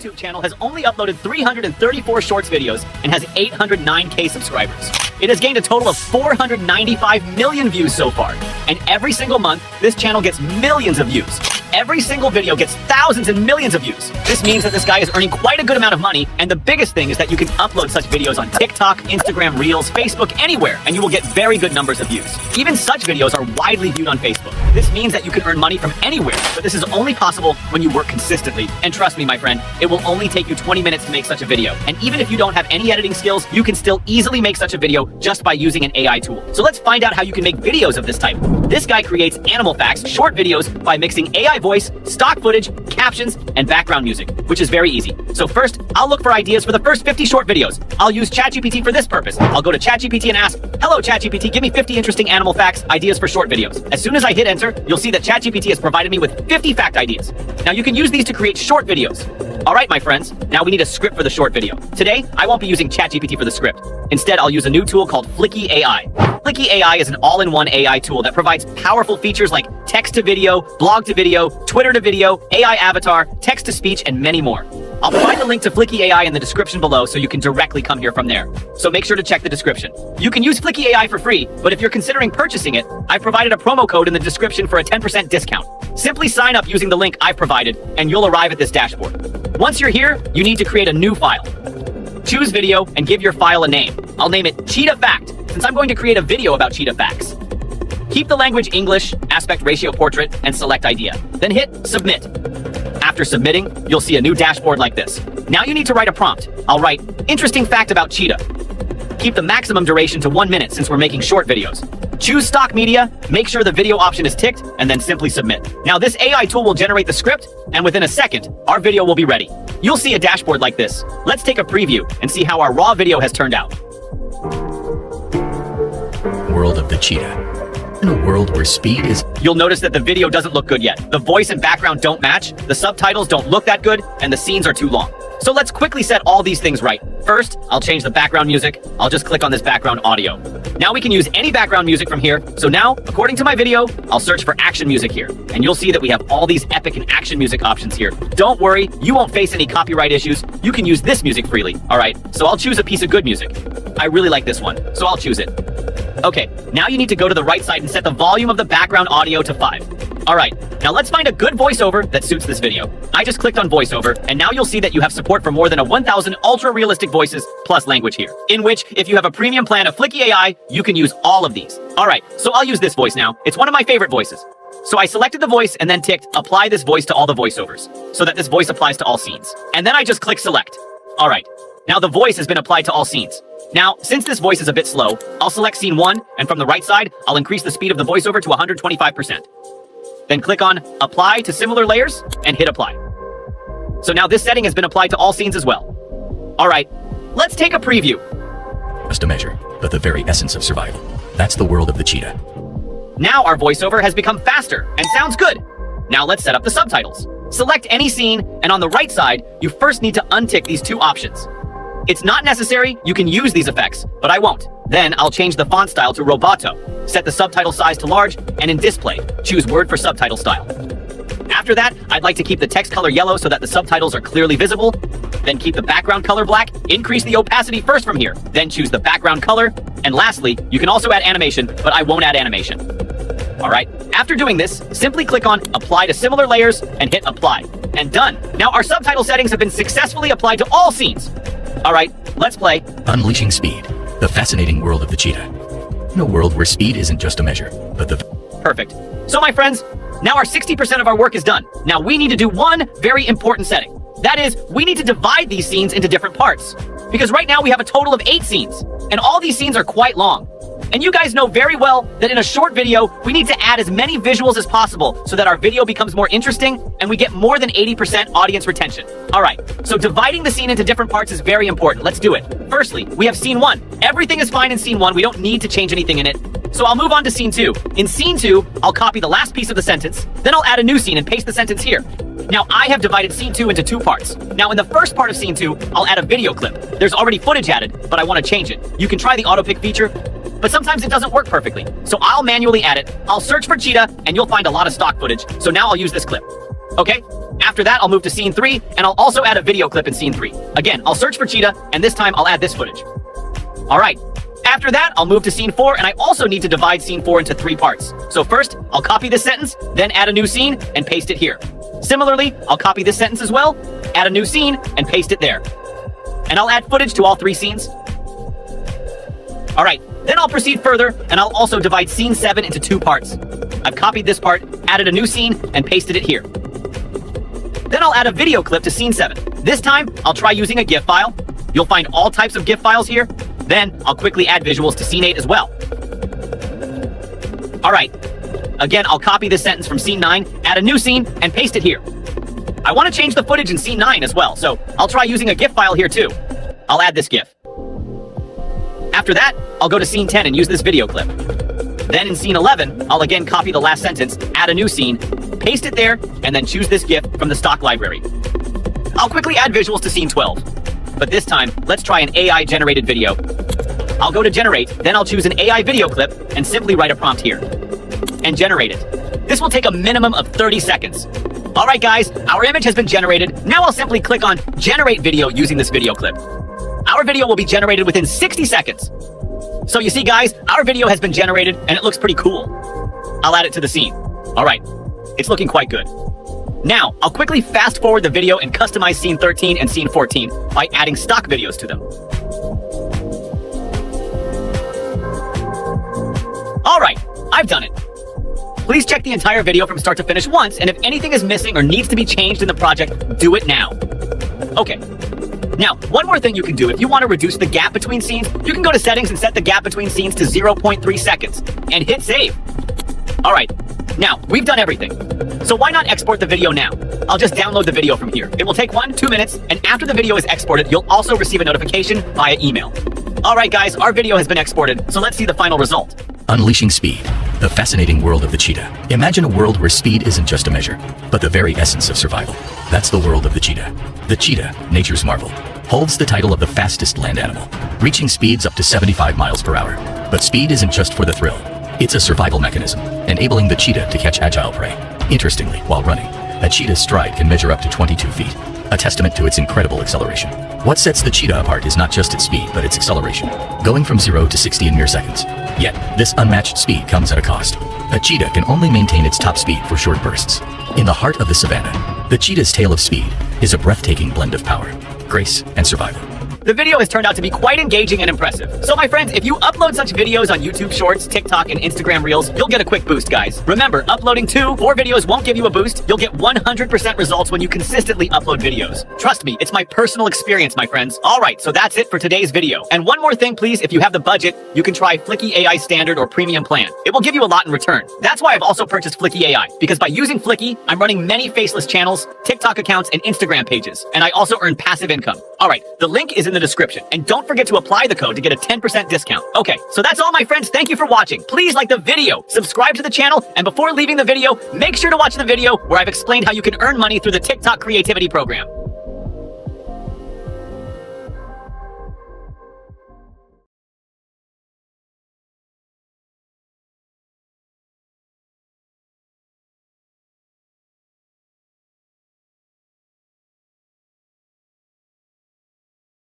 YouTube channel has only uploaded 334 shorts videos and has 809K subscribers. It has gained a total of 495 million views so far, and every single month, this channel gets millions of views. Every single video gets thousands and millions of views. This means that this guy is earning quite a good amount of money, and the biggest thing is that you can upload such videos on TikTok, Instagram Reels, Facebook, anywhere, and you will get very good numbers of views. Even such videos are widely viewed on Facebook. This means that you can earn money from anywhere, but this is only possible when you work consistently. And trust me, my friend, it will only take you 20 minutes to make such a video. And even if you don't have any editing skills, you can still easily make such a video just by using an AI tool. So let's find out how you can make videos of this type. This guy creates animal facts, short videos, by mixing AI voice, stock footage, captions, and background music, which is very easy. So first, I'll look for ideas for the first 50 short videos. I'll use ChatGPT for this purpose. I'll go to ChatGPT and ask, "Hello ChatGPT, give me 50 interesting animal facts, ideas for short videos." As soon as I hit enter, you'll see that ChatGPT has provided me with 50 fact ideas. Now you can use these to create short videos. All right, my friends, now we need a script for the short video. Today, I won't be using ChatGPT for the script. Instead, I'll use a new tool called Flicky AI. Flicky AI is an all-in-one AI tool that provides powerful features like text to video, blog to video, Twitter to video, AI avatar, text to speech, and many more. I'll provide the link to Flicky AI in the description below so you can directly come here from there. So make sure to check the description. You can use Flicky AI for free, but if you're considering purchasing it, I've provided a promo code in the description for a 10% discount. Simply sign up using the link I've provided, and you'll arrive at this dashboard. Once you're here, you need to create a new file. Choose video and give your file a name. I'll name it Cheetah Fact, since I'm going to create a video about cheetah facts. Keep the language English, aspect ratio portrait, and select idea. Then hit submit. After submitting, you'll see a new dashboard like this. Now you need to write a prompt. I'll write, interesting fact about cheetah. Keep the maximum duration to 1 minute since we're making short videos. Choose stock media, make sure the video option is ticked, and then simply submit. Now this AI tool will generate the script, and within a second, our video will be ready. You'll see a dashboard like this. Let's take a preview and see how our raw video has turned out. World of the cheetah. In a world where speed is... You'll notice that the video doesn't look good yet. The voice and background don't match, the subtitles don't look that good, and the scenes are too long. So let's quickly set all these things right. First, I'll change the background music. I'll just click on this background audio. Now we can use any background music from here. So now, according to my video, I'll search for action music here. And you'll see that we have all these epic and action music options here. Don't worry, you won't face any copyright issues. You can use this music freely. All right, so I'll choose a piece of good music. I really like this one, so I'll choose it. Okay, now you need to go to the right side and set the volume of the background audio to 5. All right, now let's find a good voiceover that suits this video. I just clicked on voiceover, and now you'll see that you have support for more than 1,000 ultra-realistic voices plus language here, in which, if you have a premium plan of Flicky AI, you can use all of these. All right, so I'll use this voice now. It's one of my favorite voices. So I selected the voice and then ticked apply this voice to all the voiceovers, so that this voice applies to all scenes. And then I just click select. All right, now the voice has been applied to all scenes. Now, since this voice is a bit slow, I'll select scene 1, and from the right side, I'll increase the speed of the voiceover to 125%. Then click on Apply to Similar Layers, and hit Apply. So now this setting has been applied to all scenes as well. Alright, let's take a preview. Just a measure, but the very essence of survival. That's the world of the cheetah. Now our voiceover has become faster, and sounds good. Now let's set up the subtitles. Select any scene, and on the right side, you first need to untick these two options. It's not necessary, you can use these effects, but I won't. Then I'll change the font style to Roboto, set the subtitle size to large, and in display, choose word for subtitle style. After that, I'd like to keep the text color yellow so that the subtitles are clearly visible. Then keep the background color black, increase the opacity first from here, then choose the background color, and lastly, you can also add animation, but I won't add animation. Alright, after doing this, simply click on Apply to Similar Layers and hit Apply. And done! Now our subtitle settings have been successfully applied to all scenes. Alright, let's play. Unleashing speed. The fascinating world of the cheetah. In a world where speed isn't just a measure, but the... Perfect. So my friends, now our 60% of our work is done. Now we need to do one very important setting. That is, we need to divide these scenes into different parts. Because right now we have a total of 8 scenes, and all these scenes are quite long. And you guys know very well that in a short video, we need to add as many visuals as possible so that our video becomes more interesting and we get more than 80% audience retention. All right, so dividing the scene into different parts is very important. Let's do it. Firstly, we have scene 1. Everything is fine in scene 1. We don't need to change anything in it. So I'll move on to scene 2. In scene 2, I'll copy the last piece of the sentence, then I'll add a new scene and paste the sentence here. Now I have divided scene 2 into 2 parts. Now in the first part of scene 2, I'll add a video clip. There's already footage added, but I want to change it. You can try the auto pick feature, but sometimes it doesn't work perfectly. So I'll manually add it. I'll search for cheetah, and you'll find a lot of stock footage. So now I'll use this clip. Okay? After that, I'll move to scene 3, and I'll also add a video clip in scene 3. Again, I'll search for cheetah, and this time I'll add this footage. Alright, after that, I'll move to scene 4, and I also need to divide scene 4 into 3 parts. So first, I'll copy this sentence, then add a new scene, and paste it here. Similarly, I'll copy this sentence as well, add a new scene, and paste it there. And I'll add footage to all 3 scenes. Alright, then I'll proceed further, and I'll also divide scene 7 into 2 parts. I've copied this part, added a new scene, and pasted it here. Then I'll add a video clip to scene 7. This time, I'll try using a GIF file. You'll find all types of GIF files here. Then, I'll quickly add visuals to scene 8 as well. Alright, again, I'll copy this sentence from scene 9, add a new scene, and paste it here. I want to change the footage in scene 9 as well, so I'll try using a GIF file here too. I'll add this GIF. After that, I'll go to scene 10 and use this video clip. Then in scene 11, I'll again copy the last sentence, add a new scene, paste it there, and then choose this GIF from the stock library. I'll quickly add visuals to scene 12. But this time, let's try an AI-generated video. I'll go to Generate, then I'll choose an AI video clip and simply write a prompt here. And generate it. This will take a minimum of 30 seconds. Alright guys, our image has been generated. Now I'll simply click on Generate Video using this video clip. Our video will be generated within 60 seconds. So you see guys, our video has been generated and it looks pretty cool. I'll add it to the scene. Alright, it's looking quite good. Now, I'll quickly fast forward the video and customize scene 13 and scene 14 by adding stock videos to them. Alright, I've done it. Please check the entire video from start to finish once, and if anything is missing or needs to be changed in the project, do it now. Okay. Now, one more thing you can do if you want to reduce the gap between scenes, you can go to settings and set the gap between scenes to 0.3 seconds and hit save. Alright, now, we've done everything. So why not export the video now? I'll just download the video from here. It will take 1-2 minutes, and after the video is exported, you'll also receive a notification via email. Alright guys, our video has been exported, so let's see the final result. Unleashing speed, the fascinating world of the cheetah. Imagine a world where speed isn't just a measure, but the very essence of survival. That's the world of the cheetah. The cheetah, nature's marvel, holds the title of the fastest land animal, reaching speeds up to 75 miles per hour. But speed isn't just for the thrill. It's a survival mechanism, enabling the cheetah to catch agile prey. Interestingly, while running, a cheetah's stride can measure up to 22 feet, a testament to its incredible acceleration. What sets the cheetah apart is not just its speed, but its acceleration, going from 0 to 60 in mere seconds. Yet, this unmatched speed comes at a cost. A cheetah can only maintain its top speed for short bursts. In the heart of the savannah, the cheetah's tale of speed is a breathtaking blend of power, grace, and survival. The video has turned out to be quite engaging and impressive. So my friends, if you upload such videos on YouTube Shorts, TikTok, and Instagram Reels, you'll get a quick boost, guys. Remember, uploading 2 or 4 videos won't give you a boost. You'll get 100% results when you consistently upload videos. Trust me, it's my personal experience, my friends. Alright, so that's it for today's video. And one more thing, please, if you have the budget, you can try Flicky AI Standard or Premium Plan. It will give you a lot in return. That's why I've also purchased Flicky AI, because by using Flicky, I'm running many faceless channels, TikTok accounts, and Instagram pages. And I also earn passive income. Alright, the link is in the description. And don't forget to apply the code to get a 10% discount. Okay, so that's all my friends. Thank you for watching. Please like the video, subscribe to the channel, and before leaving the video, make sure to watch the video where I've explained how you can earn money through the TikTok Creativity Program.